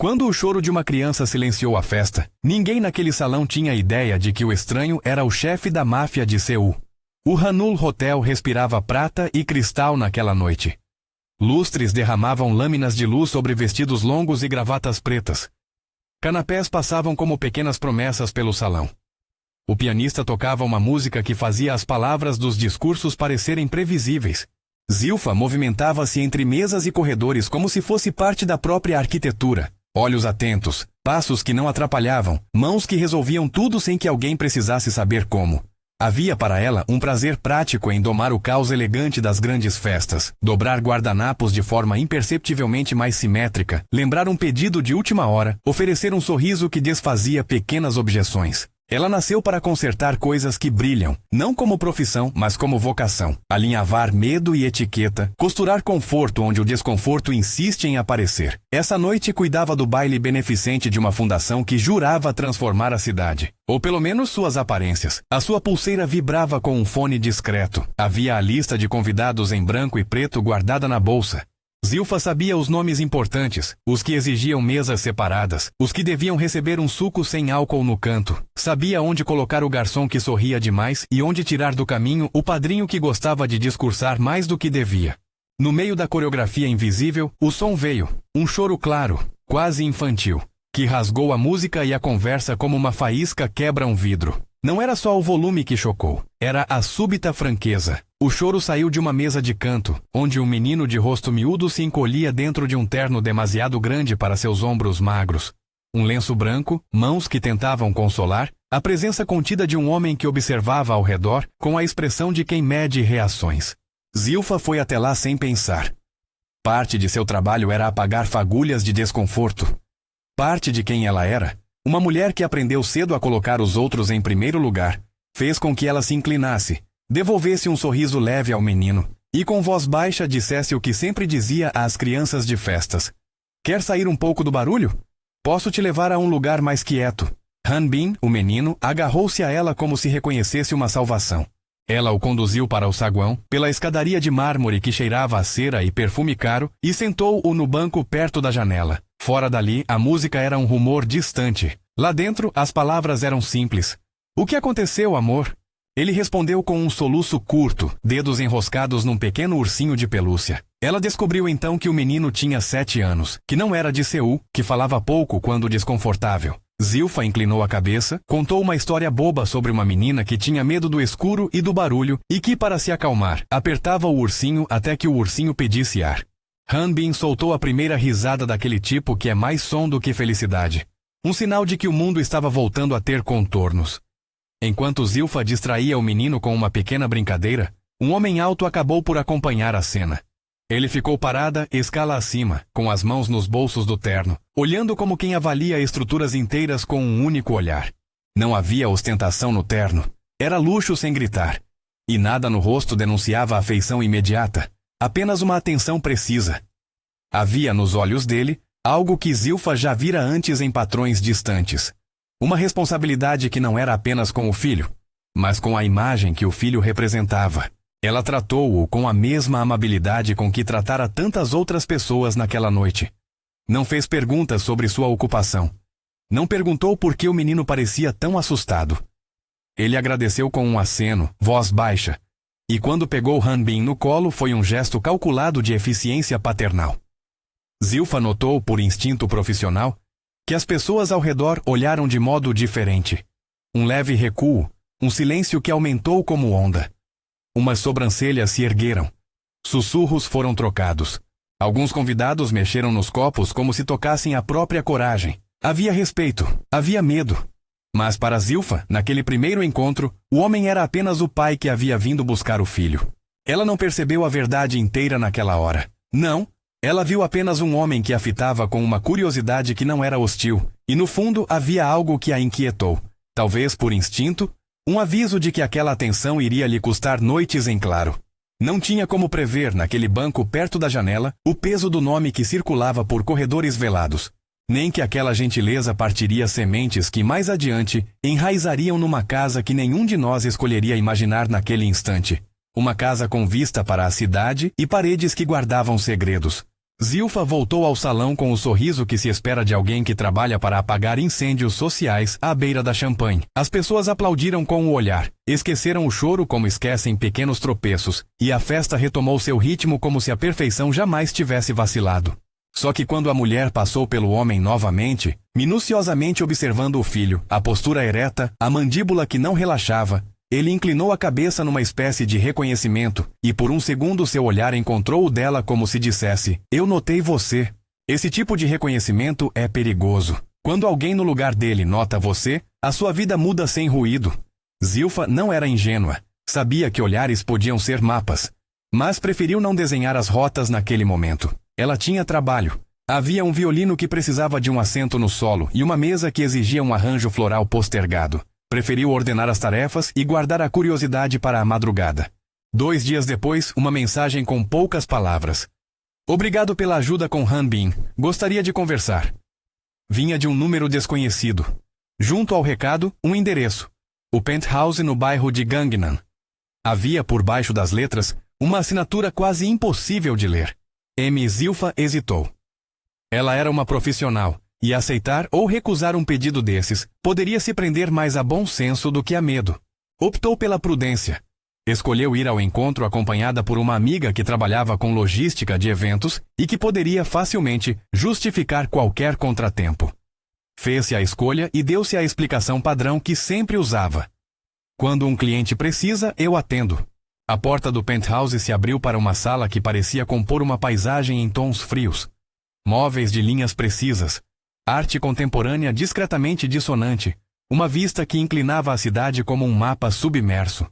Quando o choro de uma criança silenciou a festa, ninguém naquele salão tinha ideia de que o estranho era o chefe da máfia de Seul. O Hanul Hotel respirava prata e cristal naquela noite. Lustres derramavam lâminas de luz sobre vestidos longos e gravatas pretas. Canapés passavam como pequenas promessas pelo salão. O pianista tocava uma música que fazia as palavras dos discursos parecerem previsíveis. Zilfa movimentava-se entre mesas e corredores como se fosse parte da própria arquitetura. Olhos atentos, passos que não atrapalhavam, mãos que resolviam tudo sem que alguém precisasse saber como. Havia para ela um prazer prático em domar o caos elegante das grandes festas, dobrar guardanapos de forma imperceptivelmente mais simétrica, lembrar um pedido de última hora, oferecer um sorriso que desfazia pequenas objeções. Ela nasceu para consertar coisas que brilham, não como profissão, mas como vocação. Alinhavar medo e etiqueta, costurar conforto onde o desconforto insiste em aparecer. Essa noite cuidava do baile beneficente de uma fundação que jurava transformar a cidade. Ou pelo menos suas aparências. A sua pulseira vibrava com um fone discreto. Havia a lista de convidados em branco e preto guardada na bolsa. Zilfa sabia os nomes importantes, os que exigiam mesas separadas, os que deviam receber um suco sem álcool no canto. Sabia onde colocar o garçom que sorria demais e onde tirar do caminho o padrinho que gostava de discursar mais do que devia. No meio da coreografia invisível, o som veio, um choro claro, quase infantil, que rasgou a música e a conversa como uma faísca quebra um vidro. Não era só o volume que chocou, era a súbita franqueza. O choro saiu de uma mesa de canto, onde um menino de rosto miúdo se encolhia dentro de um terno demasiado grande para seus ombros magros. Um lenço branco, mãos que tentavam consolar, a presença contida de um homem que observava ao redor com a expressão de quem mede reações. Zilfa foi até lá sem pensar. Parte de seu trabalho era apagar fagulhas de desconforto. Parte de quem ela era, uma mulher que aprendeu cedo a colocar os outros em primeiro lugar, fez com que ela se inclinasse, devolvesse um sorriso leve ao menino e com voz baixa dissesse o que sempre dizia às crianças de festas. Quer sair um pouco do barulho? Posso te levar a um lugar mais quieto. Han Bin, o menino, agarrou-se a ela como se reconhecesse uma salvação. Ela o conduziu para o saguão, pela escadaria de mármore que cheirava a cera e perfume caro, e sentou-o no banco perto da janela. Fora dali, a música era um rumor distante. Lá dentro, as palavras eram simples. O que aconteceu, amor? Ele respondeu com um soluço curto, dedos enroscados num pequeno ursinho de pelúcia. Ela descobriu então que o menino tinha 7 anos, que não era de Seul, que falava pouco quando desconfortável. Zilfa inclinou a cabeça, contou uma história boba sobre uma menina que tinha medo do escuro e do barulho e que, para se acalmar, apertava o ursinho até que o ursinho pedisse ar. Han Bin soltou a primeira risada daquele tipo que é mais som do que felicidade. Um sinal de que o mundo estava voltando a ter contornos. Enquanto Zilfa distraía o menino com uma pequena brincadeira, um homem alto acabou por acompanhar a cena. Ele ficou parada, escala acima, com as mãos nos bolsos do terno, olhando como quem avalia estruturas inteiras com um único olhar. Não havia ostentação no terno. Era luxo sem gritar. E nada no rosto denunciava afeição imediata, apenas uma atenção precisa. Havia nos olhos dele algo que Zilfa já vira antes em patrões distantes. Uma responsabilidade que não era apenas com o filho, mas com a imagem que o filho representava. Ela tratou-o com a mesma amabilidade com que tratara tantas outras pessoas naquela noite. Não fez perguntas sobre sua ocupação. Não perguntou por que o menino parecia tão assustado. Ele agradeceu com um aceno, voz baixa, e quando pegou Han Bin no colo foi um gesto calculado de eficiência paternal. Zilfa notou, por instinto profissional, que as pessoas ao redor olharam de modo diferente. Um leve recuo, um silêncio que aumentou como onda. Umas sobrancelhas se ergueram. Sussurros foram trocados. Alguns convidados mexeram nos copos como se tocassem a própria coragem. Havia respeito, havia medo. Mas para Zilfa, naquele primeiro encontro, o homem era apenas o pai que havia vindo buscar o filho. Ela não percebeu a verdade inteira naquela hora. Não, ela viu apenas um homem que a fitava com uma curiosidade que não era hostil, e no fundo havia algo que a inquietou. Talvez por instinto, um aviso de que aquela atenção iria lhe custar noites em claro. Não tinha como prever, naquele banco perto da janela, o peso do nome que circulava por corredores velados. Nem que aquela gentileza partiria sementes que mais adiante enraizariam numa casa que nenhum de nós escolheria imaginar naquele instante. Uma casa com vista para a cidade e paredes que guardavam segredos. Zilfa voltou ao salão com o sorriso que se espera de alguém que trabalha para apagar incêndios sociais à beira da champanhe. As pessoas aplaudiram com o olhar, esqueceram o choro como esquecem pequenos tropeços, e a festa retomou seu ritmo como se a perfeição jamais tivesse vacilado. Só que quando a mulher passou pelo homem novamente, minuciosamente observando o filho, a postura ereta, a mandíbula que não relaxava, ele inclinou a cabeça numa espécie de reconhecimento, e por um segundo seu olhar encontrou o dela como se dissesse: "Eu notei você." Esse tipo de reconhecimento é perigoso. Quando alguém no lugar dele nota você, a sua vida muda sem ruído. Zilfa não era ingênua. Sabia que olhares podiam ser mapas. Mas preferiu não desenhar as rotas naquele momento. Ela tinha trabalho. Havia um violino que precisava de um assento no solo e uma mesa que exigia um arranjo floral postergado. Preferiu ordenar as tarefas e guardar a curiosidade para a madrugada. 2 dias depois, uma mensagem com poucas palavras. "Obrigado pela ajuda com Han Bin. Gostaria de conversar." Vinha de um número desconhecido. Junto ao recado, um endereço. O penthouse no bairro de Gangnam. Havia por baixo das letras uma assinatura quase impossível de ler. M. Zilfa hesitou. Ela era uma profissional. E aceitar ou recusar um pedido desses poderia se prender mais a bom senso do que a medo. Optou pela prudência. Escolheu ir ao encontro acompanhada por uma amiga que trabalhava com logística de eventos e que poderia facilmente justificar qualquer contratempo. Fez-se a escolha e deu-se a explicação padrão que sempre usava. "Quando um cliente precisa, eu atendo." A porta do penthouse se abriu para uma sala que parecia compor uma paisagem em tons frios. Móveis de linhas precisas. Arte contemporânea discretamente dissonante, uma vista que inclinava a cidade como um mapa submerso.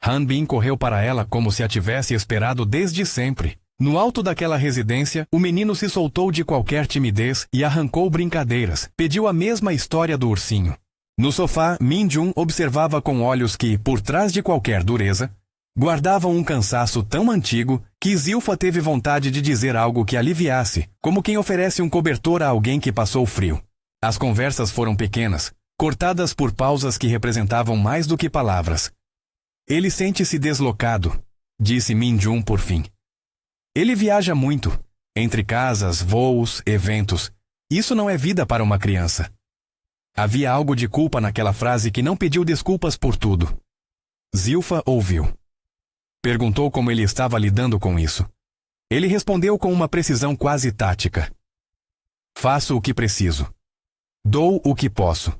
Han Bin correu para ela como se a tivesse esperado desde sempre. No alto daquela residência, o menino se soltou de qualquer timidez e arrancou brincadeiras, pediu a mesma história do ursinho. No sofá, Min Jun observava com olhos que, por trás de qualquer dureza, guardavam um cansaço tão antigo que Zilfa teve vontade de dizer algo que aliviasse, como quem oferece um cobertor a alguém que passou frio. As conversas foram pequenas, cortadas por pausas que representavam mais do que palavras. "Ele sente-se deslocado", disse Min Jun por fim. "Ele viaja muito, entre casas, voos, eventos. Isso não é vida para uma criança." Havia algo de culpa naquela frase que não pediu desculpas por tudo. Zilfa ouviu. Perguntou como ele estava lidando com isso. Ele respondeu com uma precisão quase tática. "Faço o que preciso. Dou o que posso."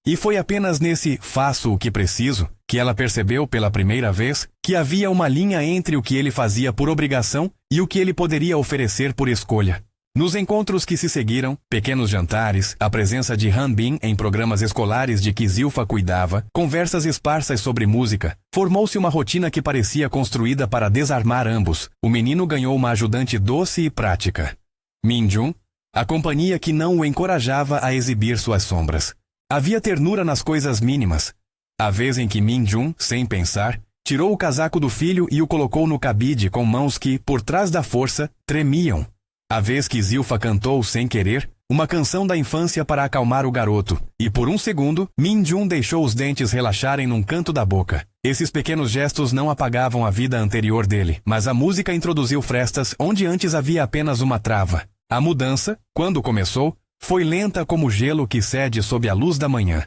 E foi apenas nesse "faço o que preciso" que ela percebeu pela primeira vez que havia uma linha entre o que ele fazia por obrigação e o que ele poderia oferecer por escolha. Nos encontros que se seguiram, pequenos jantares, a presença de Han Bin em programas escolares de que Zilfa cuidava, conversas esparsas sobre música, formou-se uma rotina que parecia construída para desarmar ambos. O menino ganhou uma ajudante doce e prática. Min Jun, a companhia que não o encorajava a exibir suas sombras. Havia ternura nas coisas mínimas. A vez em que Min Jun, sem pensar, tirou o casaco do filho e o colocou no cabide com mãos que, por trás da força, tremiam. A vez que Zilfa cantou sem querer uma canção da infância para acalmar o garoto, e por um segundo, Min Jun deixou os dentes relaxarem num canto da boca. Esses pequenos gestos não apagavam a vida anterior dele, mas a música introduziu frestas onde antes havia apenas uma trava. A mudança, quando começou, foi lenta como o gelo que cede sob a luz da manhã.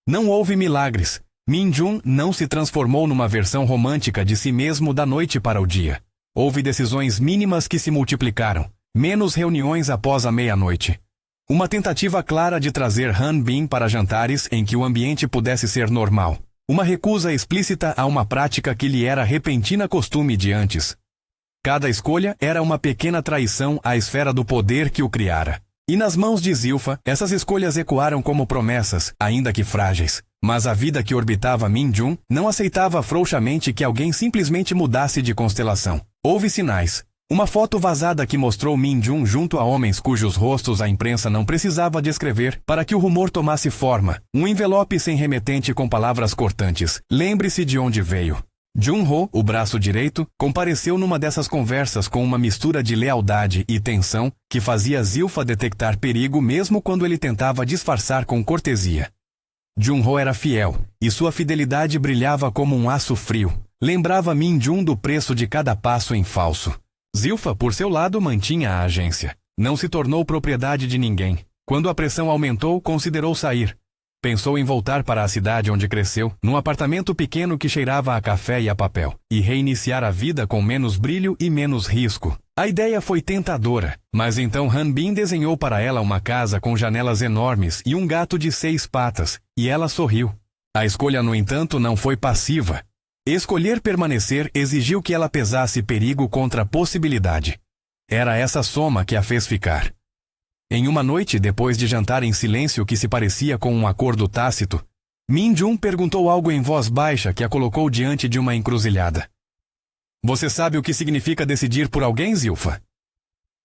Não houve milagres. Min Jun não se transformou numa versão romântica de si mesmo da noite para o dia. Houve decisões mínimas que se multiplicaram. Menos reuniões após a meia-noite. Uma tentativa clara de trazer Han Bin para jantares em que o ambiente pudesse ser normal. Uma recusa explícita a uma prática que lhe era repentina costume de antes. Cada escolha era uma pequena traição à esfera do poder que o criara. E nas mãos de Zilfa, essas escolhas ecoaram como promessas, ainda que frágeis. Mas a vida que orbitava Min Jun não aceitava frouxamente que alguém simplesmente mudasse de constelação. Houve sinais. Uma foto vazada que mostrou Min Jun junto a homens cujos rostos a imprensa não precisava descrever para que o rumor tomasse forma. Um envelope sem remetente com palavras cortantes. "Lembre-se de onde veio." Jun-ho, o braço direito, compareceu numa dessas conversas com uma mistura de lealdade e tensão que fazia Zilfa detectar perigo mesmo quando ele tentava disfarçar com cortesia. Jun-ho era fiel, e sua fidelidade brilhava como um aço frio. Lembrava Min Jun do preço de cada passo em falso. Zilfa, por seu lado, mantinha a agência. Não se tornou propriedade de ninguém. Quando a pressão aumentou, considerou sair. Pensou em voltar para a cidade onde cresceu, num apartamento pequeno que cheirava a café e a papel, e reiniciar a vida com menos brilho e menos risco. A ideia foi tentadora, mas então Han Bin desenhou para ela uma casa com janelas enormes e um gato de 6 patas, e ela sorriu. A escolha, no entanto, não foi passiva. Escolher permanecer exigiu que ela pesasse perigo contra a possibilidade. Era essa soma que a fez ficar. Em uma noite, depois de jantar em silêncio que se parecia com um acordo tácito, Min Jun perguntou algo em voz baixa que a colocou diante de uma encruzilhada. Você sabe o que significa decidir por alguém, Zilfa?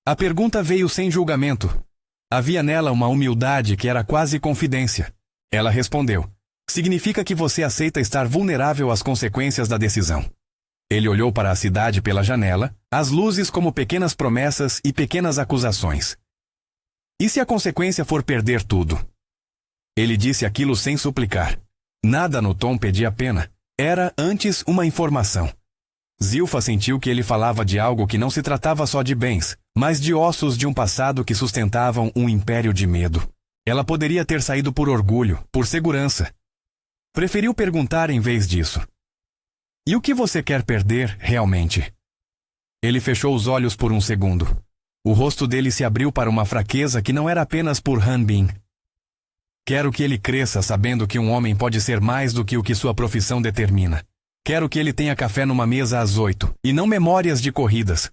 A pergunta veio sem julgamento. Havia nela uma humildade que era quase confidência. Ela respondeu: significa que você aceita estar vulnerável às consequências da decisão. Ele olhou para a cidade pela janela, as luzes como pequenas promessas e pequenas acusações. E se a consequência for perder tudo? Ele disse aquilo sem suplicar. Nada no tom pedia pena. Era, antes, uma informação. Zilfa sentiu que ele falava de algo que não se tratava só de bens, mas de ossos de um passado que sustentavam um império de medo. Ela poderia ter saído por orgulho, por segurança. Preferiu perguntar em vez disso. E o que você quer perder, realmente? Ele fechou os olhos por um segundo. O rosto dele se abriu para uma fraqueza que não era apenas por Han Bin. Quero que ele cresça sabendo que um homem pode ser mais do que o que sua profissão determina. Quero que ele tenha café numa mesa às 8, e não memórias de corridas.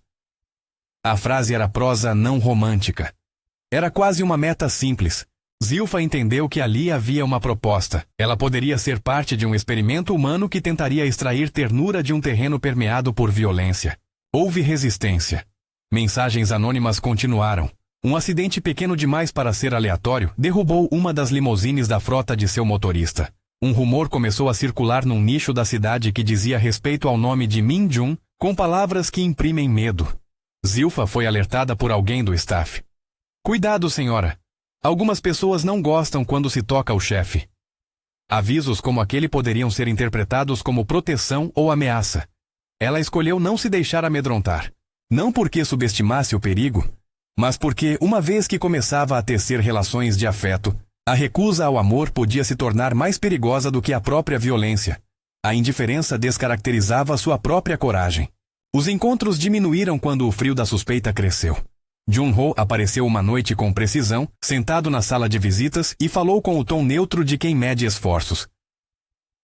A frase era prosa não romântica. Era quase uma meta simples. Zilfa entendeu que ali havia uma proposta. Ela poderia ser parte de um experimento humano que tentaria extrair ternura de um terreno permeado por violência. Houve resistência. Mensagens anônimas continuaram. Um acidente pequeno demais para ser aleatório derrubou uma das limousines da frota de seu motorista. Um rumor começou a circular num nicho da cidade que dizia respeito ao nome de Min Jun, com palavras que imprimem medo. Zilfa foi alertada por alguém do staff. Cuidado, senhora. Algumas pessoas não gostam quando se toca o chefe. Avisos como aquele poderiam ser interpretados como proteção ou ameaça. Ela escolheu não se deixar amedrontar. Não porque subestimasse o perigo, mas porque, uma vez que começava a tecer relações de afeto, a recusa ao amor podia se tornar mais perigosa do que a própria violência. A indiferença descaracterizava sua própria coragem. Os encontros diminuíram quando o frio da suspeita cresceu. Jun-ho apareceu uma noite com precisão, sentado na sala de visitas, e falou com o tom neutro de quem mede esforços.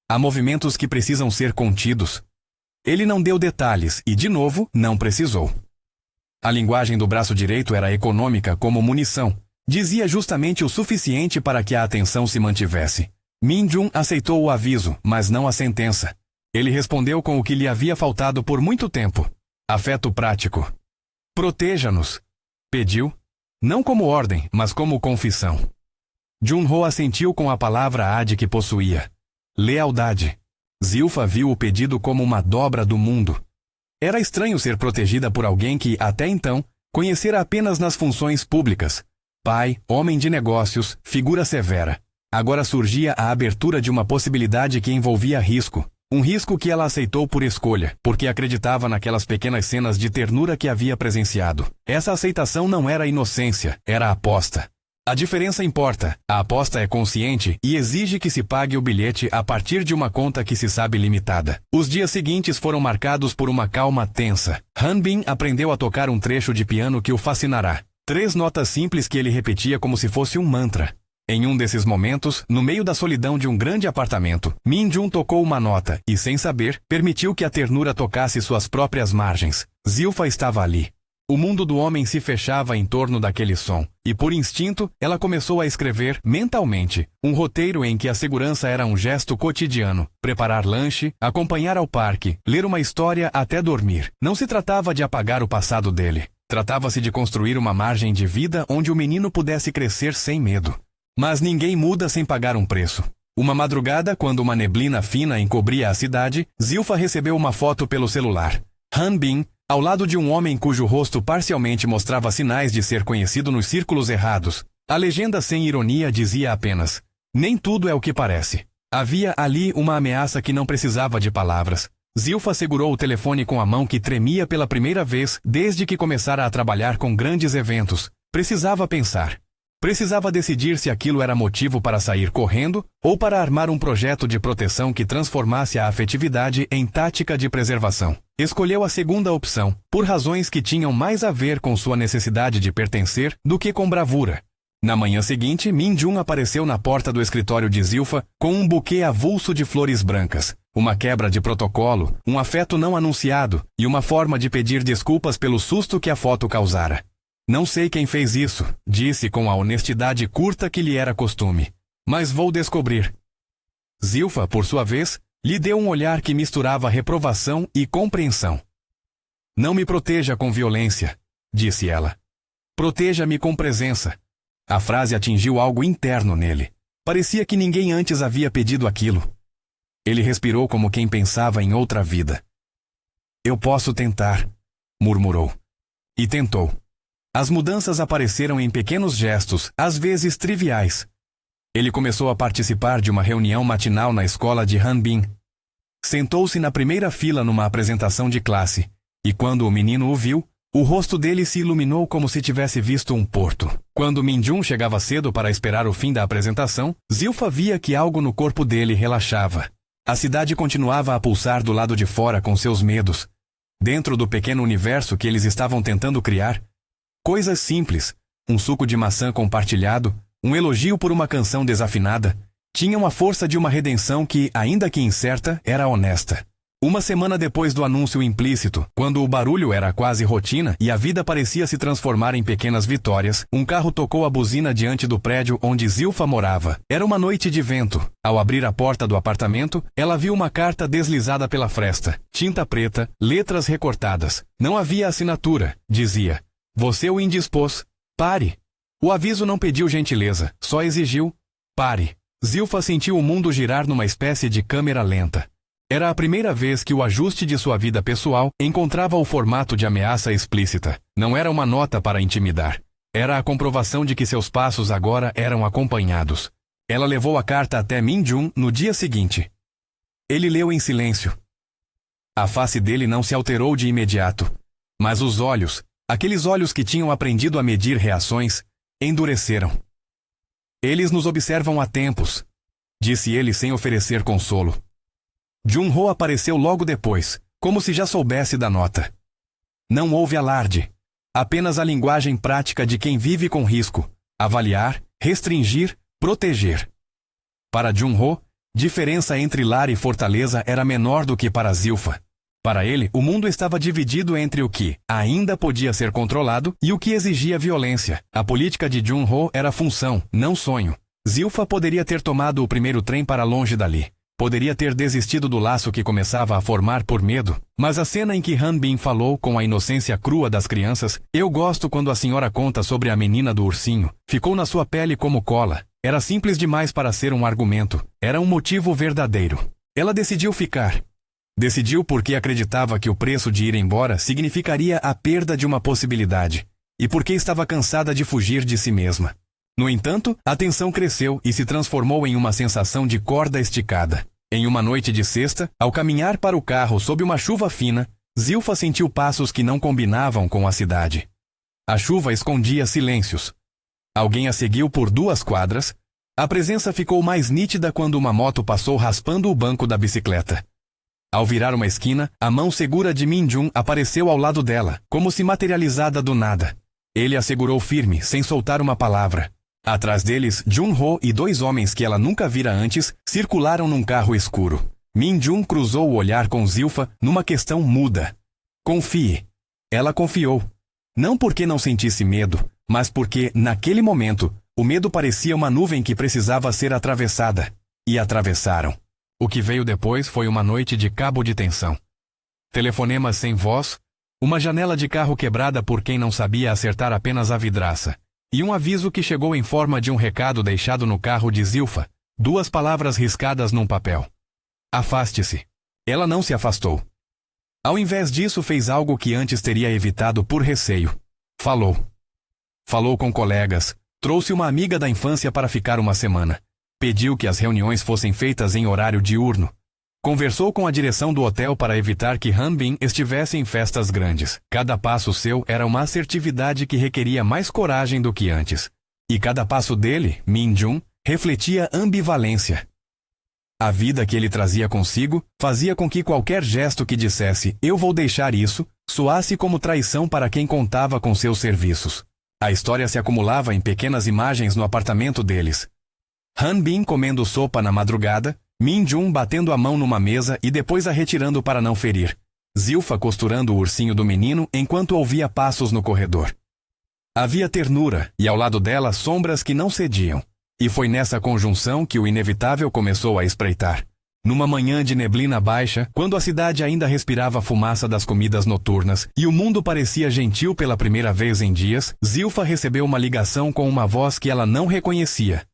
Há movimentos que precisam ser contidos. Ele não deu detalhes e, de novo, não precisou. A linguagem do braço direito era econômica como munição. Dizia justamente o suficiente para que a atenção se mantivesse. Min Jun aceitou o aviso, mas não a sentença. Ele respondeu com o que lhe havia faltado por muito tempo. Afeto prático. Proteja-nos. Pediu. Não como ordem, mas como confissão. Jun-ho assentiu com a palavra Ad que possuía. Lealdade. Zilfa viu o pedido como uma dobra do mundo. Era estranho ser protegida por alguém que, até então, conhecera apenas nas funções públicas. Pai, homem de negócios, figura severa. Agora surgia a abertura de uma possibilidade que envolvia risco. Um risco que ela aceitou por escolha, porque acreditava naquelas pequenas cenas de ternura que havia presenciado. Essa aceitação não era inocência, era aposta. A diferença importa. A aposta é consciente e exige que se pague o bilhete a partir de uma conta que se sabe limitada. Os dias seguintes foram marcados por uma calma tensa. Han Bin aprendeu a tocar um trecho de piano que o fascinará. 3 notas simples que ele repetia como se fosse um mantra. Em um desses momentos, no meio da solidão de um grande apartamento, Min Jun tocou uma nota e, sem saber, permitiu que a ternura tocasse suas próprias margens. Zilfa estava ali. O mundo do homem se fechava em torno daquele som, e por instinto, ela começou a escrever, mentalmente, um roteiro em que a segurança era um gesto cotidiano. Preparar lanche, acompanhar ao parque, ler uma história até dormir. Não se tratava de apagar o passado dele. Tratava-se de construir uma margem de vida onde o menino pudesse crescer sem medo. Mas ninguém muda sem pagar um preço. Uma madrugada, quando uma neblina fina encobria a cidade, Zilfa recebeu uma foto pelo celular. Han Bin, ao lado de um homem cujo rosto parcialmente mostrava sinais de ser conhecido nos círculos errados. A legenda sem ironia dizia apenas: nem tudo é o que parece. Havia ali uma ameaça que não precisava de palavras. Zilfa segurou o telefone com a mão que tremia pela primeira vez desde que começara a trabalhar com grandes eventos. Precisava pensar. Precisava decidir se aquilo era motivo para sair correndo ou para armar um projeto de proteção que transformasse a afetividade em tática de preservação. Escolheu a segunda opção, por razões que tinham mais a ver com sua necessidade de pertencer do que com bravura. Na manhã seguinte, Min-jun apareceu na porta do escritório de Zilfa com um buquê avulso de flores brancas, uma quebra de protocolo, um afeto não anunciado e uma forma de pedir desculpas pelo susto que a foto causara. Não sei quem fez isso, disse com a honestidade curta que lhe era costume. Mas vou descobrir. Zilfa, por sua vez, lhe deu um olhar que misturava reprovação e compreensão. Não me proteja com violência, disse ela. Proteja-me com presença. A frase atingiu algo interno nele. Parecia que ninguém antes havia pedido aquilo. Ele respirou como quem pensava em outra vida. Eu posso tentar, murmurou. E tentou. As mudanças apareceram em pequenos gestos, às vezes triviais. Ele começou a participar de uma reunião matinal na escola de Hanbin. Sentou-se na primeira fila numa apresentação de classe, e quando o menino o viu, o rosto dele se iluminou como se tivesse visto um porto. Quando Min-jun chegava cedo para esperar o fim da apresentação, Zilfa via que algo no corpo dele relaxava. A cidade continuava a pulsar do lado de fora com seus medos. Dentro do pequeno universo que eles estavam tentando criar, coisas simples, um suco de maçã compartilhado, um elogio por uma canção desafinada, tinham a força de uma redenção que, ainda que incerta, era honesta. Uma semana depois do anúncio implícito, quando o barulho era quase rotina e a vida parecia se transformar em pequenas vitórias, um carro tocou a buzina diante do prédio onde Zilfa morava. Era uma noite de vento. Ao abrir a porta do apartamento, ela viu uma carta deslizada pela fresta. Tinta preta, letras recortadas. Não havia assinatura, dizia. Você o indispôs. Pare. O aviso não pediu gentileza, só exigiu. Pare. Zilfa sentiu o mundo girar numa espécie de câmera lenta. Era a primeira vez que o ajuste de sua vida pessoal encontrava o formato de ameaça explícita. Não era uma nota para intimidar. Era a comprovação de que seus passos agora eram acompanhados. Ela levou a carta até Min-jun no dia seguinte. Ele leu em silêncio. A face dele não se alterou de imediato, mas os olhos, aqueles olhos que tinham aprendido a medir reações, endureceram. Eles nos observam há tempos, disse ele sem oferecer consolo. Jun-ho apareceu logo depois, como se já soubesse da nota. Não houve alarde, apenas a linguagem prática de quem vive com risco, avaliar, restringir, proteger. Para Jun-ho, diferença entre lar e fortaleza era menor do que para Zilfa. Para ele, o mundo estava dividido entre o que ainda podia ser controlado e o que exigia violência. A política de Jun-ho era função, não sonho. Zilfa poderia ter tomado o primeiro trem para longe dali. Poderia ter desistido do laço que começava a formar por medo, mas a cena em que Hanbin falou com a inocência crua das crianças, eu gosto quando a senhora conta sobre a menina do ursinho, ficou na sua pele como cola. Era simples demais para ser um argumento, era um motivo verdadeiro. Ela decidiu ficar. Decidiu porque acreditava que o preço de ir embora significaria a perda de uma possibilidade, e porque estava cansada de fugir de si mesma. No entanto, a tensão cresceu e se transformou em uma sensação de corda esticada. Em uma noite de sexta, ao caminhar para o carro sob uma chuva fina, Zilfa sentiu passos que não combinavam com a cidade. A chuva escondia silêncios. Alguém a seguiu por 2 quadras. A presença ficou mais nítida quando uma moto passou raspando o banco da bicicleta. Ao virar uma esquina, a mão segura de Min-jun apareceu ao lado dela, como se materializada do nada. Ele a segurou firme, sem soltar uma palavra. Atrás deles, Jun-ho e 2 homens que ela nunca vira antes circularam num carro escuro. Min-jun cruzou o olhar com Zilfa numa questão muda. Confie. Ela confiou. Não porque não sentisse medo, mas porque, naquele momento, o medo parecia uma nuvem que precisava ser atravessada. E atravessaram. O que veio depois foi uma noite de cabo de tensão. Telefonemas sem voz, uma janela de carro quebrada por quem não sabia acertar apenas a vidraça. E um aviso que chegou em forma de um recado deixado no carro de Zilfa, 2 palavras riscadas num papel. Afaste-se. Ela não se afastou. Ao invés disso, fez algo que antes teria evitado por receio. Falou. Falou com colegas, trouxe uma amiga da infância para ficar uma semana. Pediu que as reuniões fossem feitas em horário diurno. Conversou com a direção do hotel para evitar que Han Bin estivesse em festas grandes. Cada passo seu era uma assertividade que requeria mais coragem do que antes. E cada passo dele, Min Jun, refletia ambivalência. A vida que ele trazia consigo fazia com que qualquer gesto que dissesse "eu vou deixar isso" soasse como traição para quem contava com seus serviços. A história se acumulava em pequenas imagens no apartamento deles. Han Bin comendo sopa na madrugada, Min Jun batendo a mão numa mesa e depois a retirando para não ferir. Zilfa costurando o ursinho do menino enquanto ouvia passos no corredor. Havia ternura e ao lado dela sombras que não cediam. E foi nessa conjunção que o inevitável começou a espreitar. Numa manhã de neblina baixa, quando a cidade ainda respirava a fumaça das comidas noturnas e o mundo parecia gentil pela primeira vez em dias, Zilfa recebeu uma ligação com uma voz que ela não reconhecia.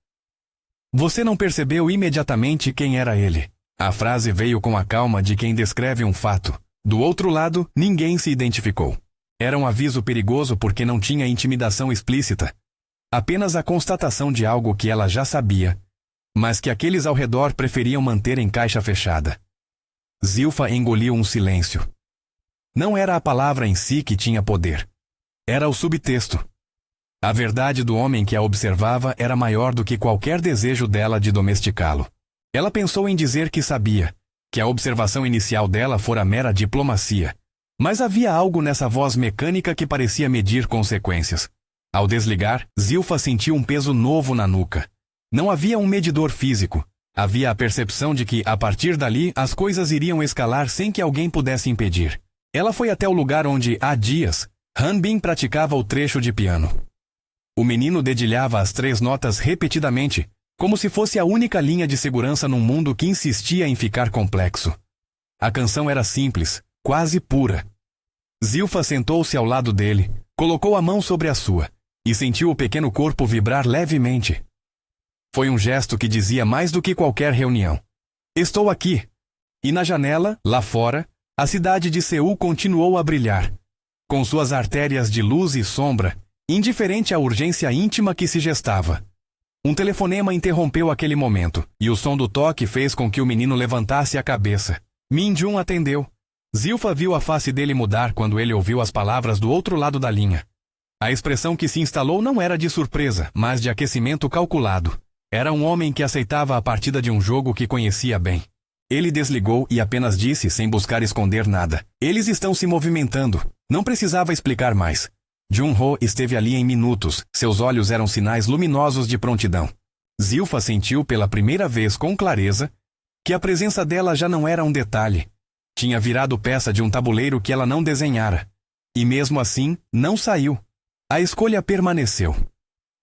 Você não percebeu imediatamente quem era ele. A frase veio com a calma de quem descreve um fato. Do outro lado, ninguém se identificou. Era um aviso perigoso porque não tinha intimidação explícita. Apenas a constatação de algo que ela já sabia, mas que aqueles ao redor preferiam manter em caixa fechada. Zilfa engoliu um silêncio. Não era a palavra em si que tinha poder. Era o subtexto. A verdade do homem que a observava era maior do que qualquer desejo dela de domesticá-lo. Ela pensou em dizer que sabia, que a observação inicial dela fora mera diplomacia. Mas havia algo nessa voz mecânica que parecia medir consequências. Ao desligar, Zilfa sentiu um peso novo na nuca. Não havia um medidor físico. Havia a percepção de que, a partir dali, as coisas iriam escalar sem que alguém pudesse impedir. Ela foi até o lugar onde, há dias, Han Bin praticava o trecho de piano. O menino dedilhava as 3 notas repetidamente, como se fosse a única linha de segurança num mundo que insistia em ficar complexo. A canção era simples, quase pura. Zilfa sentou-se ao lado dele, colocou a mão sobre a sua, e sentiu o pequeno corpo vibrar levemente. Foi um gesto que dizia mais do que qualquer reunião. Estou aqui. E na janela, lá fora, a cidade de Seul continuou a brilhar, com suas artérias de luz e sombra, indiferente à urgência íntima que se gestava. Um telefonema interrompeu aquele momento, e o som do toque fez com que o menino levantasse a cabeça. Min Jun atendeu. Zilfa viu a face dele mudar quando ele ouviu as palavras do outro lado da linha. A expressão que se instalou não era de surpresa, mas de aquecimento calculado. Era um homem que aceitava a partida de um jogo que conhecia bem. Ele desligou e apenas disse, sem buscar esconder nada: "Eles estão se movimentando." Não precisava explicar mais. Jun-ho esteve ali em minutos, seus olhos eram sinais luminosos de prontidão. Zilfa sentiu pela primeira vez com clareza que a presença dela já não era um detalhe. Tinha virado peça de um tabuleiro que ela não desenhara. E mesmo assim, não saiu. A escolha permaneceu.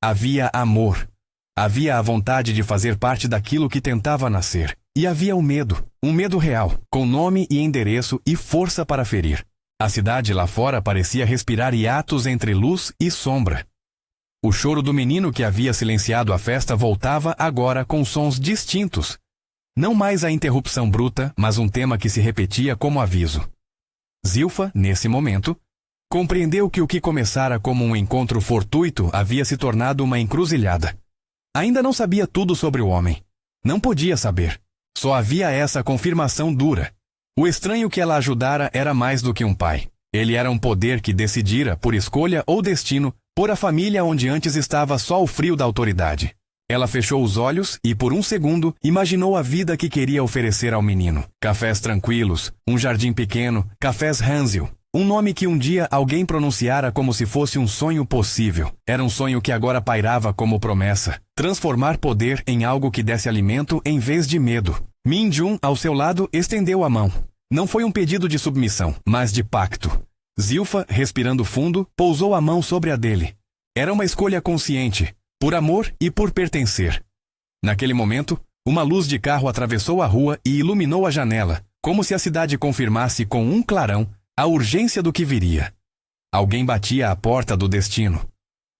Havia amor. Havia a vontade de fazer parte daquilo que tentava nascer. E havia o medo, um medo real, com nome e endereço e força para ferir. A cidade lá fora parecia respirar hiatos entre luz e sombra. O choro do menino que havia silenciado a festa voltava agora com sons distintos. Não mais a interrupção bruta, mas um tema que se repetia como aviso. Zilfa, nesse momento, compreendeu que o que começara como um encontro fortuito havia se tornado uma encruzilhada. Ainda não sabia tudo sobre o homem. Não podia saber. Só havia essa confirmação dura. O estranho que ela ajudara era mais do que um pai. Ele era um poder que decidira, por escolha ou destino, pôr a família onde antes estava só o frio da autoridade. Ela fechou os olhos e, por um segundo, imaginou a vida que queria oferecer ao menino. Cafés tranquilos, um jardim pequeno, cafés Hansel. Um nome que um dia alguém pronunciara como se fosse um sonho possível. Era um sonho que agora pairava como promessa. Transformar poder em algo que desse alimento em vez de medo. Min Jun, ao seu lado, estendeu a mão. Não foi um pedido de submissão, mas de pacto. Zilfa, respirando fundo, pousou a mão sobre a dele. Era uma escolha consciente, por amor e por pertencer. Naquele momento, uma luz de carro atravessou a rua e iluminou a janela, como se a cidade confirmasse com um clarão a urgência do que viria. Alguém batia à porta do destino.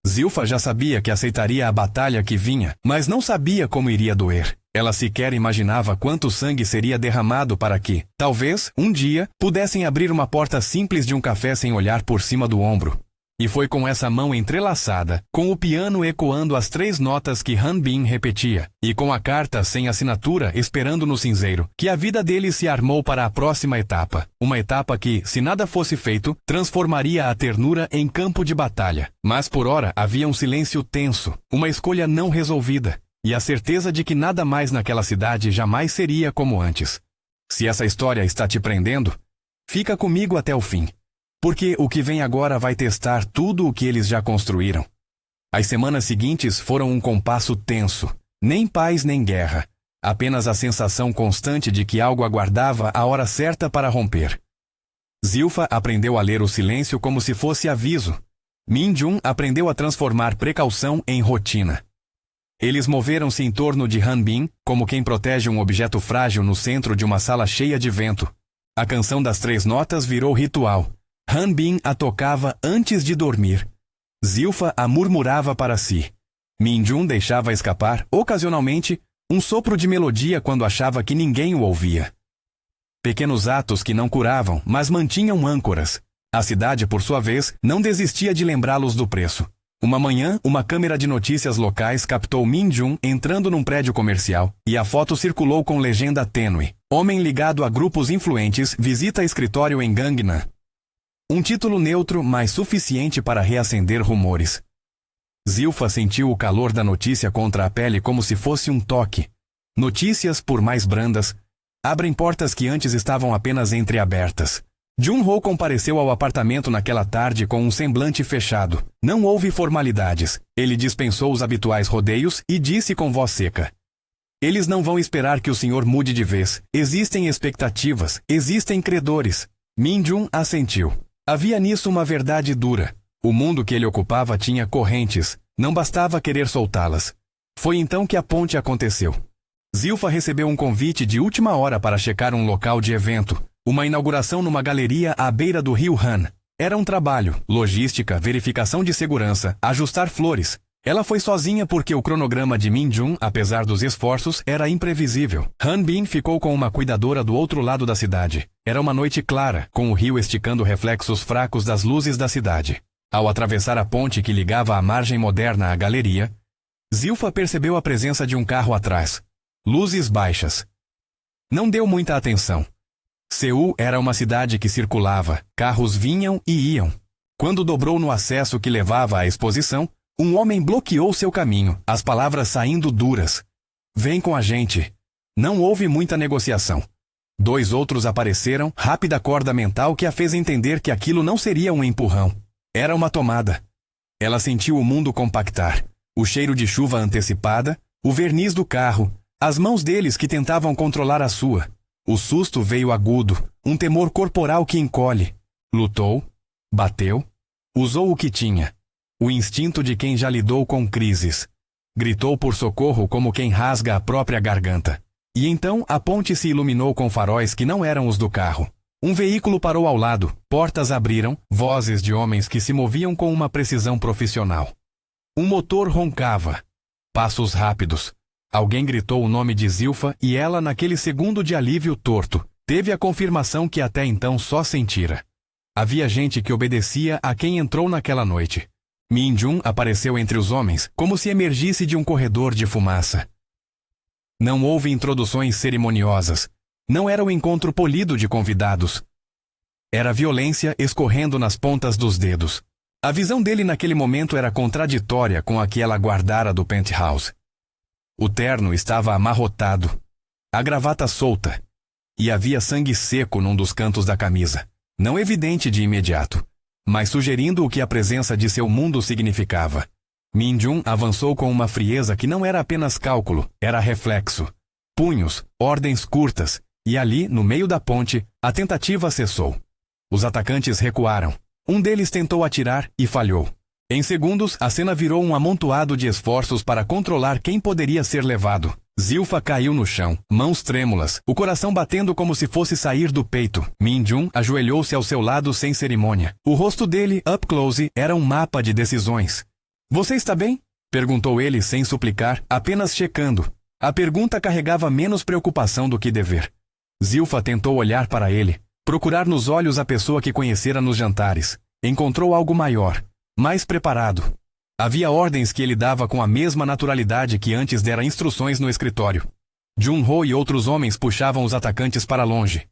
Zilfa já sabia que aceitaria a batalha que vinha, mas não sabia como iria doer. Ela sequer imaginava quanto sangue seria derramado para que, talvez, um dia, pudessem abrir uma porta simples de um café sem olhar por cima do ombro. E foi com essa mão entrelaçada, com o piano ecoando as 3 notas que Han Bin repetia, e com a carta sem assinatura esperando no cinzeiro, que a vida dele se armou para a próxima etapa. Uma etapa que, se nada fosse feito, transformaria a ternura em campo de batalha. Mas por ora havia um silêncio tenso, uma escolha não resolvida, e a certeza de que nada mais naquela cidade jamais seria como antes. Se essa história está te prendendo, fica comigo até o fim. Porque o que vem agora vai testar tudo o que eles já construíram. As semanas seguintes foram um compasso tenso. Nem paz nem guerra. Apenas a sensação constante de que algo aguardava a hora certa para romper. Zilpha aprendeu a ler o silêncio como se fosse aviso. Min-jun aprendeu a transformar precaução em rotina. Eles moveram-se em torno de Han Bin, como quem protege um objeto frágil no centro de uma sala cheia de vento. A canção das 3 notas virou ritual. Han Bin a tocava antes de dormir. Zilpha a murmurava para si. Min-jun deixava escapar, ocasionalmente, um sopro de melodia quando achava que ninguém o ouvia. Pequenos atos que não curavam, mas mantinham âncoras. A cidade, por sua vez, não desistia de lembrá-los do preço. Uma manhã, uma câmera de notícias locais captou Min-jun entrando num prédio comercial, e a foto circulou com legenda tênue. Homem ligado a grupos influentes visita escritório em Gangnam. Um título neutro, mas suficiente para reacender rumores. Zilpha sentiu o calor da notícia contra a pele como se fosse um toque. Notícias, por mais brandas, abrem portas que antes estavam apenas entreabertas. Jun-ho compareceu ao apartamento naquela tarde com um semblante fechado. Não houve formalidades. Ele dispensou os habituais rodeios e disse com voz seca: "Eles não vão esperar que o senhor mude de vez. Existem expectativas, existem credores." Min-jun assentiu. Havia nisso uma verdade dura. O mundo que ele ocupava tinha correntes, não bastava querer soltá-las. Foi então que a ponte aconteceu. Zilpha recebeu um convite de última hora para checar um local de evento, uma inauguração numa galeria à beira do rio Han. Era um trabalho, logística, verificação de segurança, ajustar flores. Ela foi sozinha porque o cronograma de Min-jun, apesar dos esforços, era imprevisível. Han Bin ficou com uma cuidadora do outro lado da cidade. Era uma noite clara, com o rio esticando reflexos fracos das luzes da cidade. Ao atravessar a ponte que ligava a margem moderna à galeria, Zilpha percebeu a presença de um carro atrás. Luzes baixas. Não deu muita atenção. Seul era uma cidade que circulava, carros vinham e iam. Quando dobrou no acesso que levava à exposição, um homem bloqueou seu caminho, as palavras saindo duras. "Vem com a gente." Não houve muita negociação. 2 outros apareceram, rápida corda mental que a fez entender que aquilo não seria um empurrão. Era uma tomada. Ela sentiu o mundo compactar. O cheiro de chuva antecipada, o verniz do carro, as mãos deles que tentavam controlar a sua. O susto veio agudo, um temor corporal que encolhe. Lutou, bateu, usou o que tinha. O instinto de quem já lidou com crises. Gritou por socorro como quem rasga a própria garganta. E então a ponte se iluminou com faróis que não eram os do carro. Um veículo parou ao lado, portas abriram, vozes de homens que se moviam com uma precisão profissional. Um motor roncava. Passos rápidos. Alguém gritou o nome de Zilpha e ela, naquele segundo de alívio torto, teve a confirmação que até então só sentira. Havia gente que obedecia a quem entrou naquela noite. Min-jun apareceu entre os homens, como se emergisse de um corredor de fumaça. Não houve introduções cerimoniosas. Não era o encontro polido de convidados. Era violência escorrendo nas pontas dos dedos. A visão dele naquele momento era contraditória com a que ela guardara do penthouse. O terno estava amarrotado, a gravata solta, e havia sangue seco num dos cantos da camisa, não evidente de imediato, mas sugerindo o que a presença de seu mundo significava. Min-jun avançou com uma frieza que não era apenas cálculo, era reflexo. Punhos, ordens curtas, e ali, no meio da ponte, a tentativa cessou. Os atacantes recuaram. Um deles tentou atirar e falhou. Em segundos, a cena virou um amontoado de esforços para controlar quem poderia ser levado. Zilpha caiu no chão, mãos trêmulas, o coração batendo como se fosse sair do peito. Min-jun ajoelhou-se ao seu lado sem cerimônia. O rosto dele, up close, era um mapa de decisões. "Você está bem?" perguntou ele sem suplicar, apenas checando. A pergunta carregava menos preocupação do que dever. Zilpha tentou olhar para ele, procurar nos olhos a pessoa que conhecera nos jantares. Encontrou algo maior. mais preparado. Havia ordens que ele dava com a mesma naturalidade que antes dera instruções no escritório. Jun-ho e outros homens puxavam os atacantes para longe.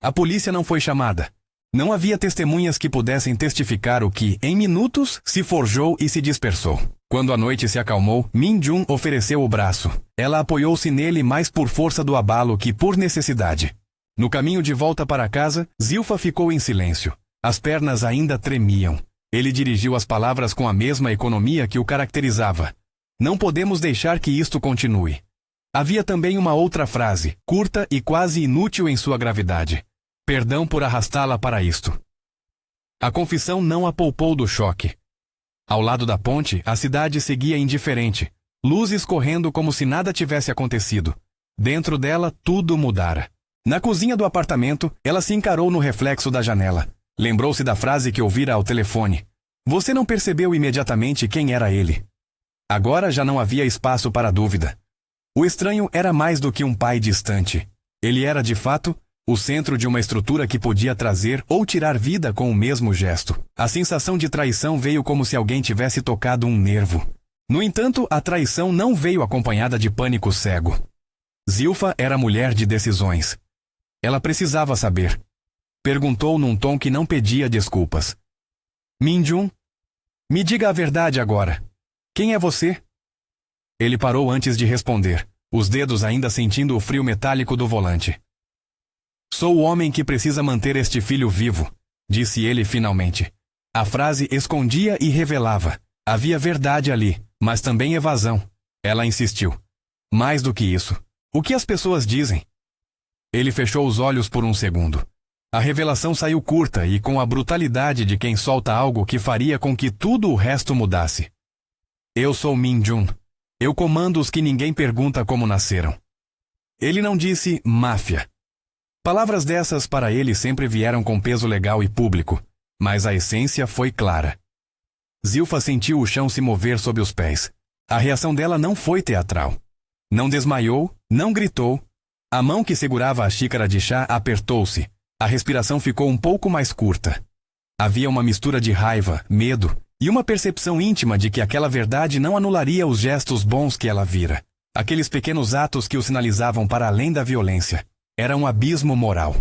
A polícia não foi chamada. Não havia testemunhas que pudessem testificar o que, em minutos, se forjou e se dispersou. Quando a noite se acalmou, Min-jun ofereceu o braço. Ela apoiou-se nele mais por força do abalo que por necessidade. No caminho de volta para casa, Zilfa ficou em silêncio. As pernas ainda tremiam. Ele dirigiu as palavras com a mesma economia que o caracterizava. Não podemos deixar que isto continue. Havia também uma outra frase, curta e quase inútil em sua gravidade. Perdão por arrastá-la para isto. A confissão não a poupou do choque. Ao lado da ponte, a cidade seguia indiferente, luzes correndo como se nada tivesse acontecido. Dentro dela, tudo mudara. Na cozinha do apartamento, ela se encarou no reflexo da janela. Lembrou-se da frase que ouvira ao telefone. Você não percebeu imediatamente quem era ele. Agora já não havia espaço para dúvida. O estranho era mais do que um pai distante. Ele era, de fato, o centro de uma estrutura que podia trazer ou tirar vida com o mesmo gesto. A sensação de traição veio como se alguém tivesse tocado um nervo. No entanto, a traição não veio acompanhada de pânico cego. Zilfa era mulher de decisões. Ela precisava saber. Perguntou num tom que não pedia desculpas. Min-jun, me diga a verdade agora. Quem é você? Ele parou antes de responder, os dedos ainda sentindo o frio metálico do volante. Sou o homem que precisa manter este filho vivo, disse ele finalmente. A frase escondia e revelava. Havia verdade ali, mas também evasão. Ela insistiu. Mais do que isso. O que as pessoas dizem? Ele fechou os olhos por um segundo. A revelação saiu curta e com a brutalidade de quem solta algo que faria com que tudo o resto mudasse. Eu sou Min-jun. Eu comando os que ninguém pergunta como nasceram. Ele não disse máfia. Palavras dessas para ele sempre vieram com peso legal e público, mas a essência foi clara. Zilfa sentiu o chão se mover sob os pés. A reação dela não foi teatral. Não desmaiou, não gritou. A mão que segurava a xícara de chá apertou-se. A respiração ficou um pouco mais curta. Havia uma mistura de raiva, medo e uma percepção íntima de que aquela verdade não anularia os gestos bons que ela vira. Aqueles pequenos atos que o sinalizavam para além da violência. Era um abismo moral.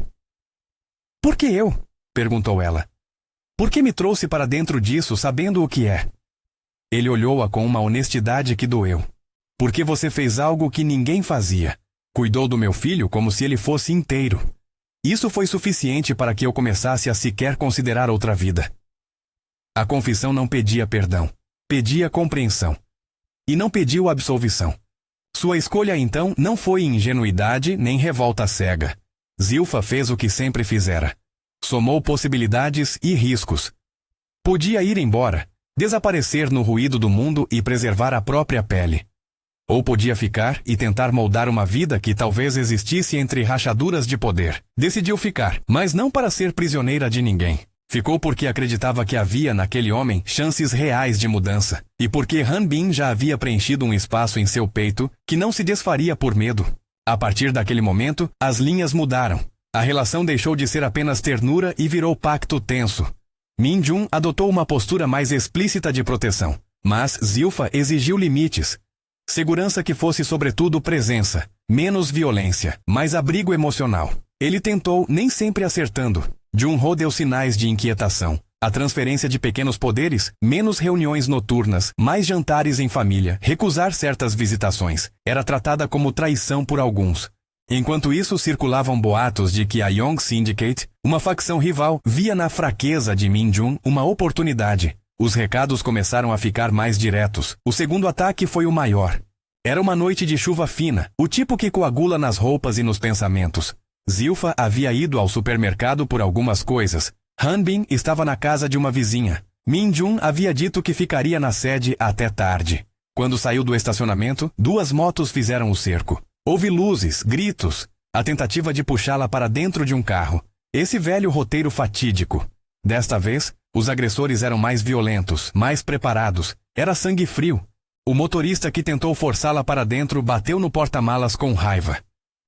Por que eu? Perguntou ela. Por que me trouxe para dentro disso sabendo o que é? Ele olhou-a com uma honestidade que doeu. Porque você fez algo que ninguém fazia. Cuidou do meu filho como se ele fosse inteiro. Isso foi suficiente para que eu começasse a sequer considerar outra vida. A confissão não pedia perdão. Pedia compreensão. E não pediu absolvição. Sua escolha, então, não foi ingenuidade nem revolta cega. Zilfa fez o que sempre fizera. Somou possibilidades e riscos. Podia ir embora, desaparecer no ruído do mundo e preservar a própria pele. Ou podia ficar e tentar moldar uma vida que talvez existisse entre rachaduras de poder. Decidiu ficar, mas não para ser prisioneira de ninguém. Ficou porque acreditava que havia naquele homem chances reais de mudança, e porque Han Bin já havia preenchido um espaço em seu peito que não se desfaria por medo. A partir daquele momento, as linhas mudaram. A relação deixou de ser apenas ternura e virou pacto tenso. Min-jun adotou uma postura mais explícita de proteção, mas Zilfa exigiu limites. Segurança que fosse sobretudo presença, menos violência, mais abrigo emocional. Ele tentou, nem sempre acertando. Jun-ho deu sinais de inquietação. A transferência de pequenos poderes, menos reuniões noturnas, mais jantares em família, recusar certas visitações, era tratada como traição por alguns. Enquanto isso, circulavam boatos de que a Young Syndicate, uma facção rival, via na fraqueza de Min-jun uma oportunidade. Os recados começaram a ficar mais diretos. O segundo ataque foi o maior. Era uma noite de chuva fina, o tipo que coagula nas roupas e nos pensamentos. Zilfa havia ido ao supermercado por algumas coisas. Han Bin estava na casa de uma vizinha. Min-jun havia dito que ficaria na sede até tarde. Quando saiu do estacionamento, 2 motos fizeram o cerco. Houve luzes, gritos, a tentativa de puxá-la para dentro de um carro. Esse velho roteiro fatídico. Desta vez, os agressores eram mais violentos, mais preparados. Era sangue frio. O motorista que tentou forçá-la para dentro bateu no porta-malas com raiva.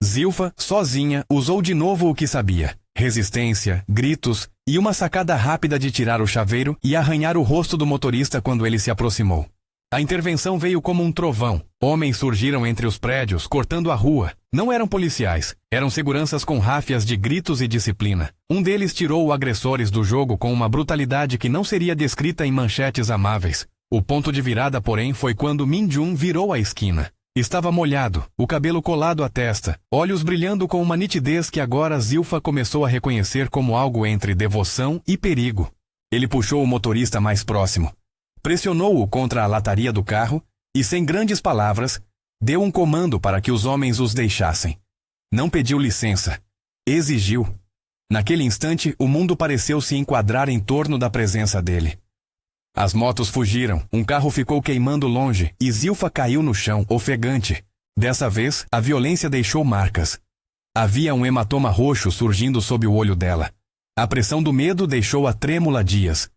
Zilfa, sozinha, usou de novo o que sabia. resistência, gritos e uma sacada rápida de tirar o chaveiro e arranhar o rosto do motorista quando ele se aproximou. A intervenção veio como um trovão. Homens surgiram entre os prédios, cortando a rua. Não eram policiais, eram seguranças com ráfias de gritos e disciplina. Um deles tirou os agressores do jogo com uma brutalidade que não seria descrita em manchetes amáveis. O ponto de virada, porém, foi quando Min-jun virou a esquina. Estava molhado, o cabelo colado à testa, olhos brilhando com uma nitidez que agora Zilfa começou a reconhecer como algo entre devoção e perigo. Ele puxou o motorista mais próximo. Pressionou-o contra a lataria do carro e, sem grandes palavras, deu um comando para que os homens os deixassem. Não pediu licença. Exigiu. Naquele instante, o mundo pareceu se enquadrar em torno da presença dele. As motos fugiram, um carro ficou queimando longe e Zilfa caiu no chão, ofegante. Dessa vez, a violência deixou marcas. Havia um hematoma roxo surgindo sob o olho dela. A pressão do medo deixou-a trêmula dias.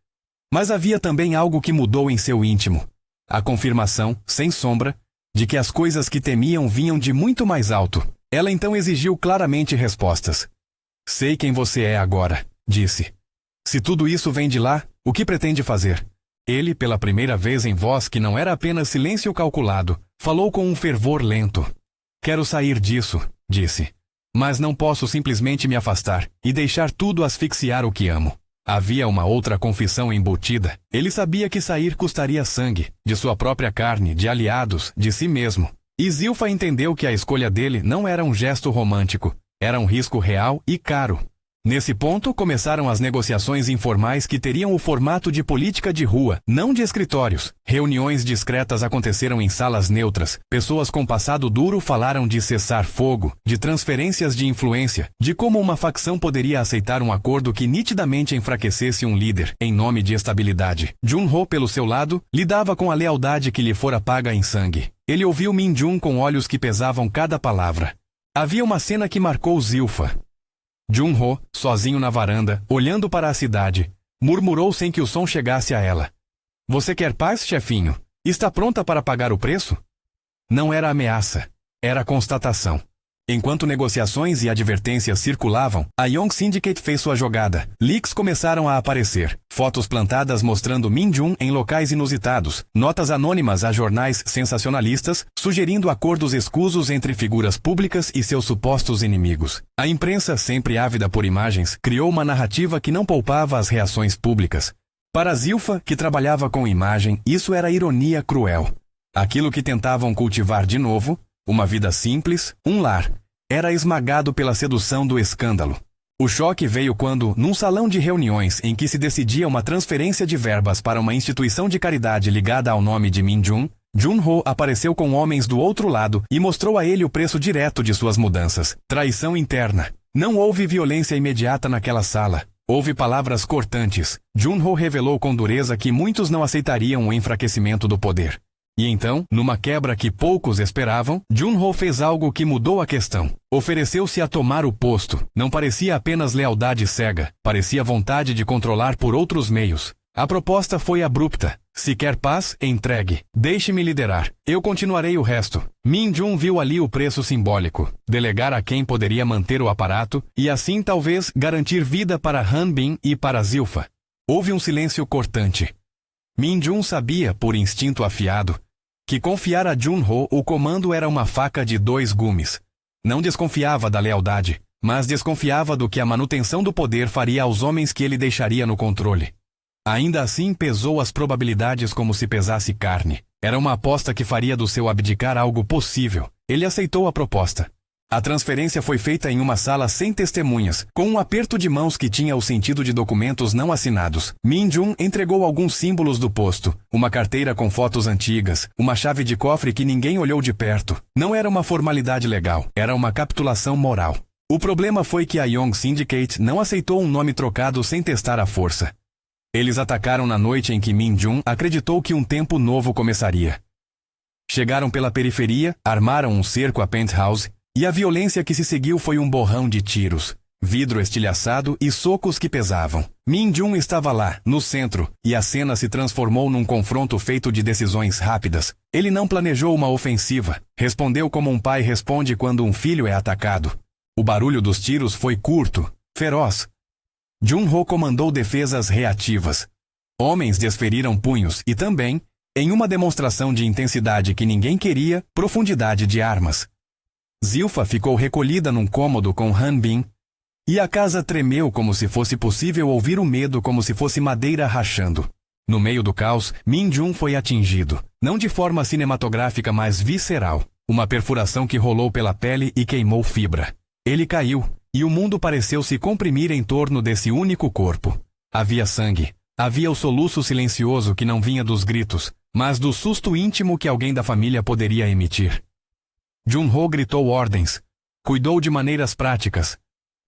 Mas havia também algo que mudou em seu íntimo. A confirmação, sem sombra, de que as coisas que temiam vinham de muito mais alto. Ela então exigiu claramente respostas. Sei quem você é agora, disse. Se tudo isso vem de lá, o que pretende fazer? Ele, pela primeira vez em voz que não era apenas silêncio calculado, falou com um fervor lento. Quero sair disso, disse. Mas não posso simplesmente me afastar e deixar tudo asfixiar o que amo. Havia uma outra confissão embutida. Ele sabia que sair custaria sangue, de sua própria carne, de aliados, de si mesmo. E Zilfa entendeu que a escolha dele não era um gesto romântico, era um risco real e caro. Nesse ponto, começaram as negociações informais que teriam o formato de política de rua, não de escritórios. Reuniões discretas aconteceram em salas neutras. Pessoas com passado duro falaram de cessar fogo, de transferências de influência, de como uma facção poderia aceitar um acordo que nitidamente enfraquecesse um líder, em nome de estabilidade. Jun-ho, pelo seu lado, lidava com a lealdade que lhe fora paga em sangue. Ele ouviu Min-jun com olhos que pesavam cada palavra. Havia uma cena que marcou Zilfa. Jun-ho, sozinho na varanda, olhando para a cidade, murmurou sem que o som chegasse a ela. Você quer paz, chefinho? Está pronta para pagar o preço? Não era ameaça, era constatação. Enquanto negociações e advertências circulavam, a Young Syndicate fez sua jogada. Leaks começaram a aparecer. Fotos plantadas mostrando Min-jun em locais inusitados. Notas anônimas a jornais sensacionalistas, sugerindo acordos escusos entre figuras públicas e seus supostos inimigos. A imprensa, sempre ávida por imagens, criou uma narrativa que não poupava as reações públicas. Para Zilfa, que trabalhava com imagem, isso era ironia cruel. Aquilo que tentavam cultivar de novo, uma vida simples, um lar, era esmagado pela sedução do escândalo. O choque veio quando, num salão de reuniões em que se decidia uma transferência de verbas para uma instituição de caridade ligada ao nome de Min-jun, Jun-ho apareceu com homens do outro lado e mostrou a ele o preço direto de suas mudanças. Traição interna. Não houve violência imediata naquela sala. Houve palavras cortantes. Jun-ho revelou com dureza que muitos não aceitariam o enfraquecimento do poder. E então, numa quebra que poucos esperavam, Jun-ho fez algo que mudou a questão. Ofereceu-se a tomar o posto. Não parecia apenas lealdade cega, parecia vontade de controlar por outros meios. A proposta foi abrupta. Se quer paz, entregue. Deixe-me liderar. Eu continuarei o resto. Min-jun viu ali o preço simbólico. Delegar a quem poderia manter o aparato e assim talvez garantir vida para Han-bin e para Zilfa. Houve um silêncio cortante. Min-jun sabia, por instinto afiado, que confiar a Jun-ho o comando era uma faca de dois gumes. Não desconfiava da lealdade, mas desconfiava do que a manutenção do poder faria aos homens que ele deixaria no controle. Ainda assim pesou as probabilidades como se pesasse carne. Era uma aposta que faria do seu abdicar algo possível. Ele aceitou a proposta. A transferência foi feita em uma sala sem testemunhas, com um aperto de mãos que tinha o sentido de documentos não assinados. Min-jun entregou alguns símbolos do posto, uma carteira com fotos antigas, uma chave de cofre que ninguém olhou de perto. Não era uma formalidade legal, era uma capitulação moral. O problema foi que a Young Syndicate não aceitou um nome trocado sem testar a força. Eles atacaram na noite em que Min-jun acreditou que um tempo novo começaria. Chegaram pela periferia, armaram um cerco à penthouse, e a violência que se seguiu foi um borrão de tiros, vidro estilhaçado e socos que pesavam. Min-jun estava lá, no centro, e a cena se transformou num confronto feito de decisões rápidas. Ele não planejou uma ofensiva, respondeu como um pai responde quando um filho é atacado. O barulho dos tiros foi curto, feroz. Jun-ho comandou defesas reativas. Homens desferiram punhos e também, em uma demonstração de intensidade que ninguém queria, profundidade de armas. Zilfa ficou recolhida num cômodo com Han Bin, e a casa tremeu como se fosse possível ouvir o medo como se fosse madeira rachando. No meio do caos, Min-jun foi atingido, não de forma cinematográfica, mas visceral. Uma perfuração que rolou pela pele e queimou fibra. Ele caiu, e o mundo pareceu se comprimir em torno desse único corpo. Havia sangue. Havia o soluço silencioso que não vinha dos gritos, mas do susto íntimo que alguém da família poderia emitir. Jun-ho gritou ordens. Cuidou de maneiras práticas.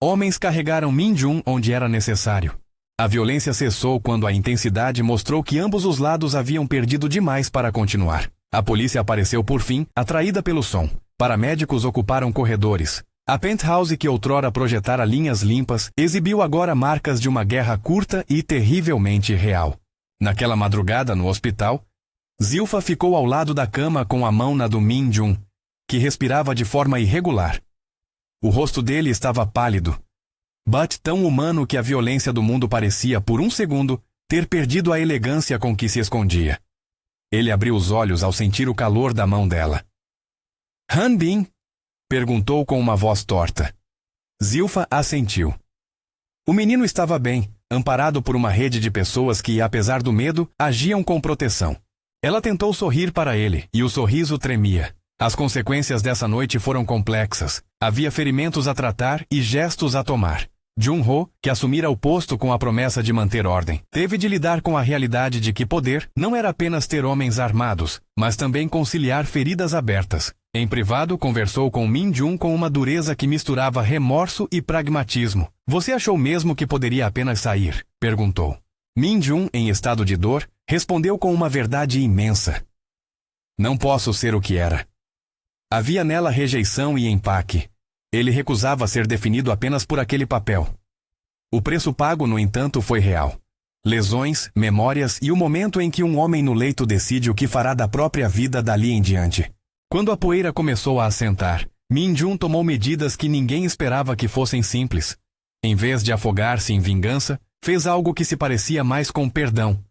Homens carregaram Min-jun onde era necessário. A violência cessou quando a intensidade mostrou que ambos os lados haviam perdido demais para continuar. A polícia apareceu por fim, atraída pelo som. Paramédicos ocuparam corredores. A penthouse que outrora projetara linhas limpas, exibiu agora marcas de uma guerra curta e terrivelmente real. Naquela madrugada no hospital, Zilfa ficou ao lado da cama com a mão na do Min-jun, que respirava de forma irregular. O rosto dele estava pálido, but tão humano que a violência do mundo parecia, por um segundo, ter perdido a elegância com que se escondia. Ele abriu os olhos ao sentir o calor da mão dela. Han Bin? Perguntou com uma voz torta. Zilfa assentiu. O menino estava bem, amparado por uma rede de pessoas que, apesar do medo, agiam com proteção. Ela tentou sorrir para ele, e o sorriso tremia. As consequências dessa noite foram complexas. Havia ferimentos a tratar e gestos a tomar. Jun-ho, que assumira o posto com a promessa de manter ordem, teve de lidar com a realidade de que poder não era apenas ter homens armados, mas também conciliar feridas abertas. Em privado, conversou com Min-jun com uma dureza que misturava remorso e pragmatismo. Você achou mesmo que poderia apenas sair? Perguntou. Min-jun, em estado de dor, respondeu com uma verdade imensa. Não posso ser o que era. Havia nela rejeição e empaque. Ele recusava ser definido apenas por aquele papel. O preço pago, no entanto, foi real. Lesões, memórias e o momento em que um homem no leito decide o que fará da própria vida dali em diante. Quando a poeira começou a assentar, Min-jun tomou medidas que ninguém esperava que fossem simples. Em vez de afogar-se em vingança, fez algo que se parecia mais com perdão.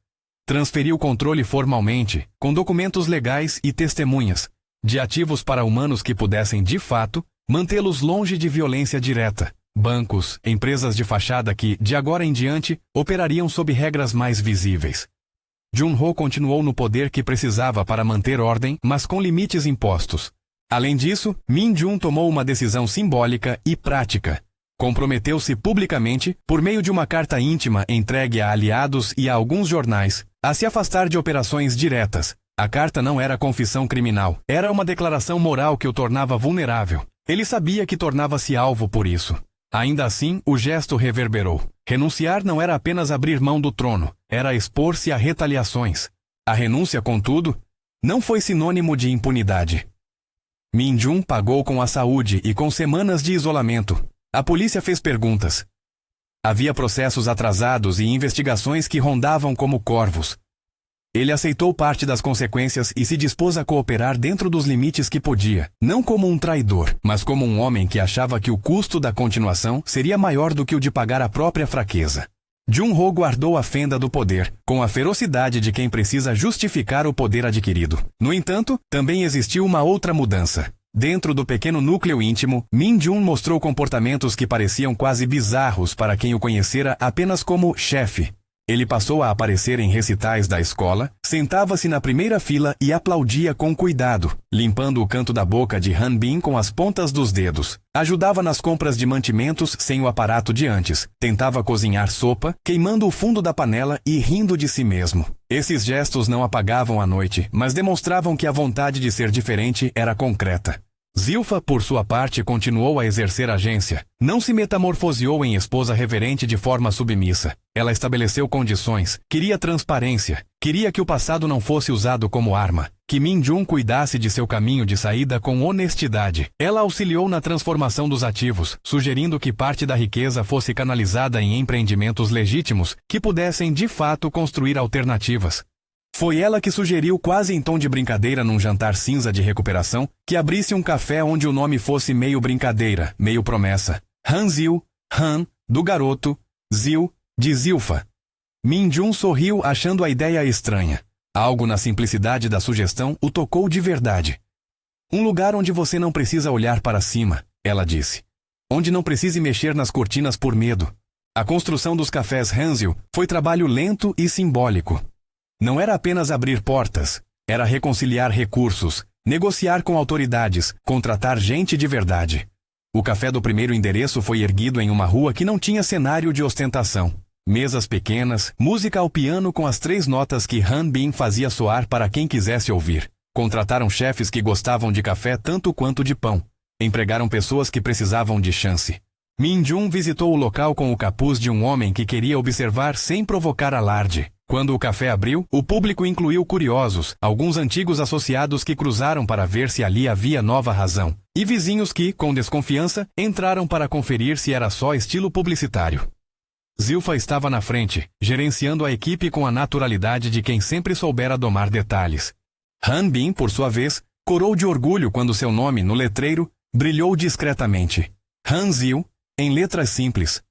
Transferiu o controle formalmente, com documentos legais e testemunhas, de ativos para humanos que pudessem, de fato, mantê-los longe de violência direta. Bancos, empresas de fachada que, de agora em diante, operariam sob regras mais visíveis. Jun-ho continuou no poder que precisava para manter ordem, mas com limites impostos. Além disso, Min-jun tomou uma decisão simbólica e prática. Comprometeu-se publicamente, por meio de uma carta íntima entregue a aliados e a alguns jornais, a se afastar de operações diretas. A carta não era confissão criminal, era uma declaração moral que o tornava vulnerável. Ele sabia que tornava-se alvo por isso. Ainda assim, o gesto reverberou. Renunciar não era apenas abrir mão do trono, era expor-se a retaliações. A renúncia, contudo, não foi sinônimo de impunidade. Min-jun pagou com a saúde e com semanas de isolamento. A polícia fez perguntas. Havia processos atrasados e investigações que rondavam como corvos. Ele aceitou parte das consequências e se dispôs a cooperar dentro dos limites que podia, não como um traidor, mas como um homem que achava que o custo da continuação seria maior do que o de pagar a própria fraqueza. Jun-ho guardou a fenda do poder, com a ferocidade de quem precisa justificar o poder adquirido. No entanto, também existiu uma outra mudança. Dentro do pequeno núcleo íntimo, Min-jun mostrou comportamentos que pareciam quase bizarros para quem o conhecera apenas como chefe. Ele passou a aparecer em recitais da escola, sentava-se na primeira fila e aplaudia com cuidado, limpando o canto da boca de Han Bin com as pontas dos dedos. Ajudava nas compras de mantimentos sem o aparato de antes. Tentava cozinhar sopa, queimando o fundo da panela e rindo de si mesmo. Esses gestos não apagavam a noite, mas demonstravam que a vontade de ser diferente era concreta. Zilfa, por sua parte, continuou a exercer agência. Não se metamorfoseou em esposa reverente de forma submissa. Ela estabeleceu condições, queria transparência, queria que o passado não fosse usado como arma, que Min-jun cuidasse de seu caminho de saída com honestidade. Ela auxiliou na transformação dos ativos, sugerindo que parte da riqueza fosse canalizada em empreendimentos legítimos que pudessem, de fato, construir alternativas. Foi ela que sugeriu, quase em tom de brincadeira num jantar cinza de recuperação, que abrisse um café onde o nome fosse meio brincadeira, meio promessa. Hanzil, Han, do garoto, Zil, de Zilfa. Min-jun sorriu achando a ideia estranha. Algo na simplicidade da sugestão o tocou de verdade. Um lugar onde você não precisa olhar para cima, ela disse. Onde não precise mexer nas cortinas por medo. A construção dos cafés Hanzil foi trabalho lento e simbólico. Não era apenas abrir portas, era reconciliar recursos, negociar com autoridades, contratar gente de verdade. O café do primeiro endereço foi erguido em uma rua que não tinha cenário de ostentação. Mesas pequenas, música ao piano com as 3 notas que Han Bin fazia soar para quem quisesse ouvir. Contrataram chefes que gostavam de café tanto quanto de pão. Empregaram pessoas que precisavam de chance. Min-jun visitou o local com o capuz de um homem que queria observar sem provocar alarde. Quando o café abriu, o público incluiu curiosos, alguns antigos associados que cruzaram para ver se ali havia nova razão, e vizinhos que, com desconfiança, entraram para conferir se era só estilo publicitário. Zilfa estava na frente, gerenciando a equipe com a naturalidade de quem sempre soubera domar detalhes. Han Bin, por sua vez, corou de orgulho quando seu nome, no letreiro, brilhou discretamente. Hanzil, em letras simples.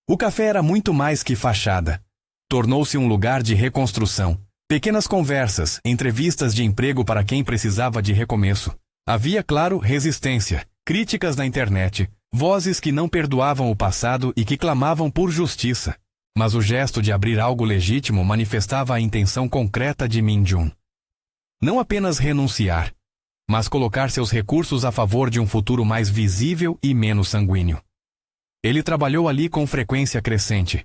O café era muito mais que fachada. Tornou-se um lugar de reconstrução. Pequenas conversas, entrevistas de emprego para quem precisava de recomeço. Havia, claro, resistência, críticas na internet, vozes que não perdoavam o passado e que clamavam por justiça. Mas o gesto de abrir algo legítimo manifestava a intenção concreta de Min-jun. Não apenas renunciar, mas colocar seus recursos a favor de um futuro mais visível e menos sanguíneo. Ele trabalhou ali com frequência crescente.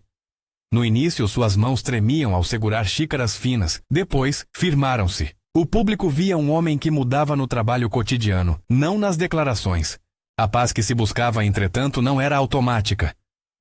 No início, suas mãos tremiam ao segurar xícaras finas. Depois, firmaram-se. O público via um homem que mudava no trabalho cotidiano, não nas declarações. A paz que se buscava, entretanto, não era automática.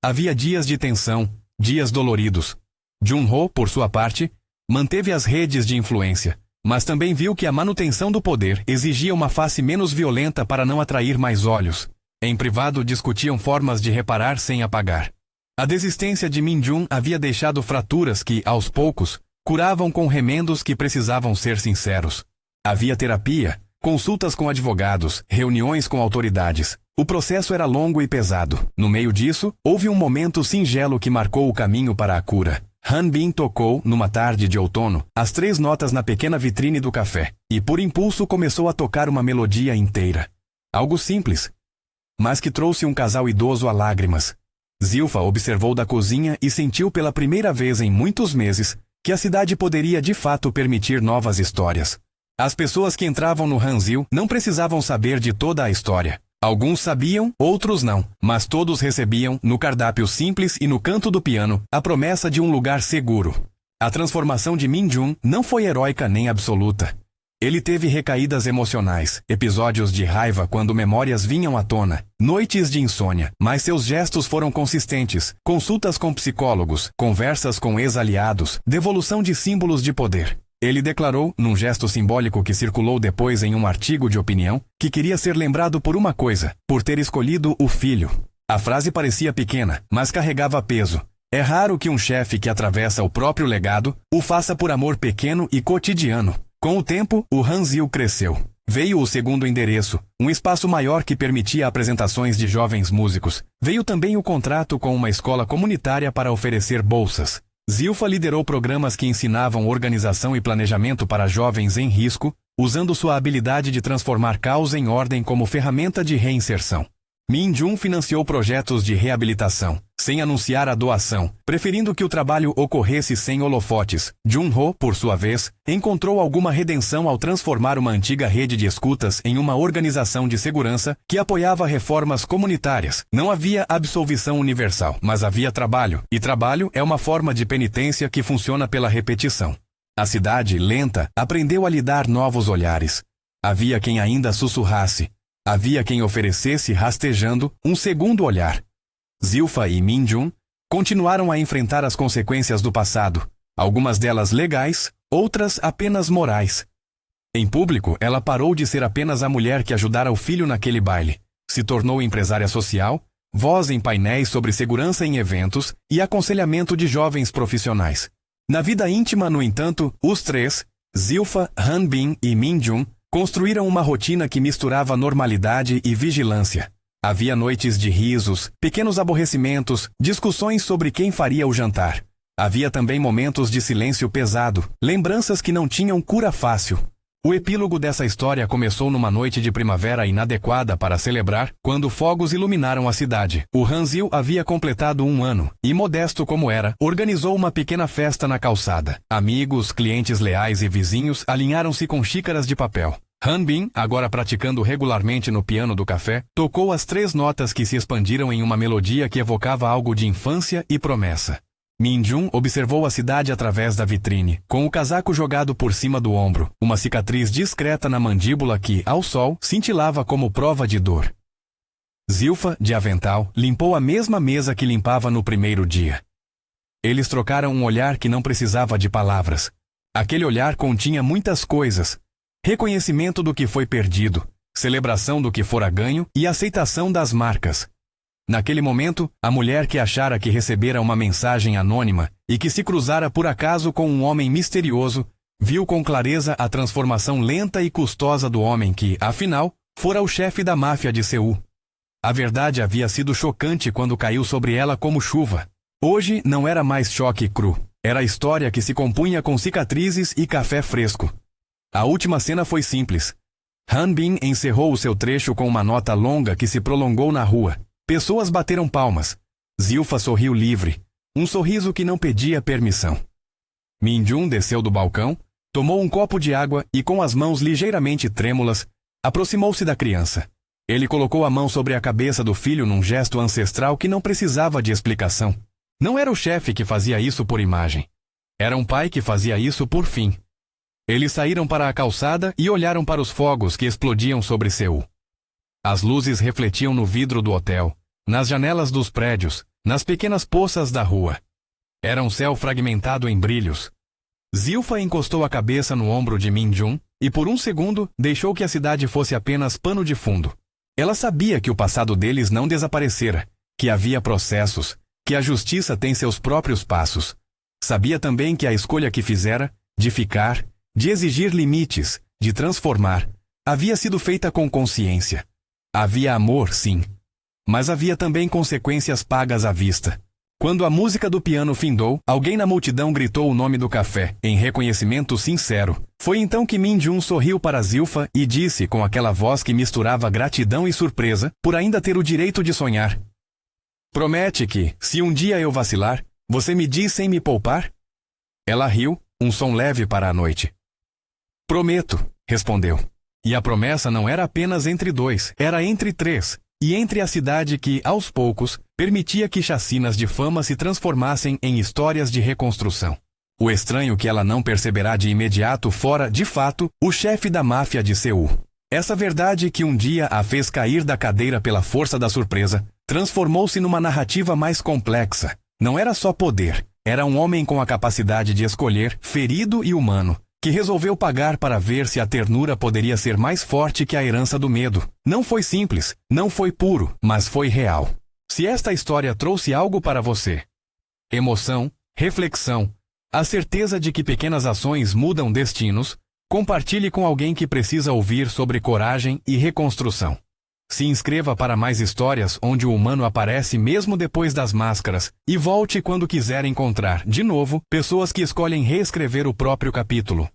Havia dias de tensão, dias doloridos. Jun-ho, por sua parte, manteve as redes de influência, mas também viu que a manutenção do poder exigia uma face menos violenta para não atrair mais olhos. Em privado, discutiam formas de reparar sem apagar. A desistência de Min-jun havia deixado fraturas que, aos poucos, curavam com remendos que precisavam ser sinceros. Havia terapia, consultas com advogados, reuniões com autoridades. O processo era longo e pesado. No meio disso, houve um momento singelo que marcou o caminho para a cura. Han Bin tocou, numa tarde de outono, as 3 notas na pequena vitrine do café, e por impulso começou a tocar uma melodia inteira. Algo simples, mas que trouxe um casal idoso a lágrimas. Zilfa observou da cozinha e sentiu pela primeira vez em muitos meses que a cidade poderia de fato permitir novas histórias. As pessoas que entravam no Hanzil não precisavam saber de toda a história. Alguns sabiam, outros não, mas todos recebiam, no cardápio simples e no canto do piano, a promessa de um lugar seguro. A transformação de Min-jun não foi heróica nem absoluta. Ele teve recaídas emocionais, episódios de raiva quando memórias vinham à tona, noites de insônia, mas seus gestos foram consistentes, consultas com psicólogos, conversas com ex-aliados, devolução de símbolos de poder. Ele declarou, num gesto simbólico que circulou depois em um artigo de opinião, que queria ser lembrado por uma coisa, por ter escolhido o filho. A frase parecia pequena, mas carregava peso. É raro que um chefe que atravessa o próprio legado o faça por amor pequeno e cotidiano. Com o tempo, o Hanzil cresceu. Veio o segundo endereço, um espaço maior que permitia apresentações de jovens músicos. Veio também o contrato com uma escola comunitária para oferecer bolsas. Zilfa liderou programas que ensinavam organização e planejamento para jovens em risco, usando sua habilidade de transformar caos em ordem como ferramenta de reinserção. Min-jun financiou projetos de reabilitação, sem anunciar a doação, preferindo que o trabalho ocorresse sem holofotes. Jun-ho, por sua vez, encontrou alguma redenção ao transformar uma antiga rede de escutas em uma organização de segurança que apoiava reformas comunitárias. Não havia absolvição universal, mas havia trabalho, e trabalho é uma forma de penitência que funciona pela repetição. A cidade, lenta, aprendeu a lhe dar novos olhares. Havia quem ainda sussurrasse. Havia quem oferecesse, rastejando, um segundo olhar. Zilfa e Min-jun continuaram a enfrentar as consequências do passado, algumas delas legais, outras apenas morais. Em público, ela parou de ser apenas a mulher que ajudara o filho naquele baile. Se tornou empresária social, voz em painéis sobre segurança em eventos e aconselhamento de jovens profissionais. Na vida íntima, no entanto, os 3, Zilfa, Han Bin e Min-jun, construíram uma rotina que misturava normalidade e vigilância. Havia noites de risos, pequenos aborrecimentos, discussões sobre quem faria o jantar. Havia também momentos de silêncio pesado, lembranças que não tinham cura fácil. O epílogo dessa história começou numa noite de primavera inadequada para celebrar, quando fogos iluminaram a cidade. O Hanzil havia completado 1 ano, e modesto como era, organizou uma pequena festa na calçada. Amigos, clientes leais e vizinhos alinharam-se com xícaras de papel. Hanbin, agora praticando regularmente no piano do café, tocou as 3 notas que se expandiram em uma melodia que evocava algo de infância e promessa. Minjun observou a cidade através da vitrine, com o casaco jogado por cima do ombro, uma cicatriz discreta na mandíbula que, ao sol, cintilava como prova de dor. Zilfa, de avental, limpou a mesma mesa que limpava no primeiro dia. Eles trocaram um olhar que não precisava de palavras. Aquele olhar continha muitas coisas: reconhecimento do que foi perdido, celebração do que fora ganho e aceitação das marcas. Naquele momento, a mulher que achara que recebera uma mensagem anônima e que se cruzara por acaso com um homem misterioso, viu com clareza a transformação lenta e custosa do homem que, afinal, fora o chefe da máfia de Seul. A verdade havia sido chocante quando caiu sobre ela como chuva. Hoje não era mais choque cru. Era a história que se compunha com cicatrizes e café fresco. A última cena foi simples. Hanbin encerrou o seu trecho com uma nota longa que se prolongou na rua. Pessoas bateram palmas. Zilfa sorriu livre, um sorriso que não pedia permissão. Minjun desceu do balcão, tomou um copo de água e, com as mãos ligeiramente trêmulas, aproximou-se da criança. Ele colocou a mão sobre a cabeça do filho num gesto ancestral que não precisava de explicação. Não era o chefe que fazia isso por imagem. Era um pai que fazia isso por fim. Eles saíram para a calçada e olharam para os fogos que explodiam sobre Seul. As luzes refletiam no vidro do hotel, nas janelas dos prédios, nas pequenas poças da rua. Era um céu fragmentado em brilhos. Zilfa encostou a cabeça no ombro de Minjun e por um segundo deixou que a cidade fosse apenas pano de fundo. Ela sabia que o passado deles não desaparecera, que havia processos, que a justiça tem seus próprios passos. Sabia também que a escolha que fizera, de ficar, de exigir limites, de transformar, havia sido feita com consciência. Havia amor, sim. Mas havia também consequências pagas à vista. Quando a música do piano findou, alguém na multidão gritou o nome do café, em reconhecimento sincero. Foi então que Minjun sorriu para Zilfa e disse com aquela voz que misturava gratidão e surpresa, por ainda ter o direito de sonhar: "Promete que, se um dia eu vacilar, você me diz sem me poupar?" Ela riu, um som leve para a noite. "Prometo", respondeu. E a promessa não era apenas entre 2, era entre 3, e entre a cidade que, aos poucos, permitia que chacinas de fama se transformassem em histórias de reconstrução. O estranho que ela não perceberá de imediato fora, de fato, o chefe da máfia de Seul. Essa verdade que um dia a fez cair da cadeira pela força da surpresa, transformou-se numa narrativa mais complexa. Não era só poder, era um homem com a capacidade de escolher, ferido e humano, que resolveu pagar para ver se a ternura poderia ser mais forte que a herança do medo. Não foi simples, não foi puro, mas foi real. Se esta história trouxe algo para você: emoção, reflexão, a certeza de que pequenas ações mudam destinos, compartilhe com alguém que precisa ouvir sobre coragem e reconstrução. Se inscreva para mais histórias onde o humano aparece mesmo depois das máscaras, e volte quando quiser encontrar, de novo, pessoas que escolhem reescrever o próprio capítulo.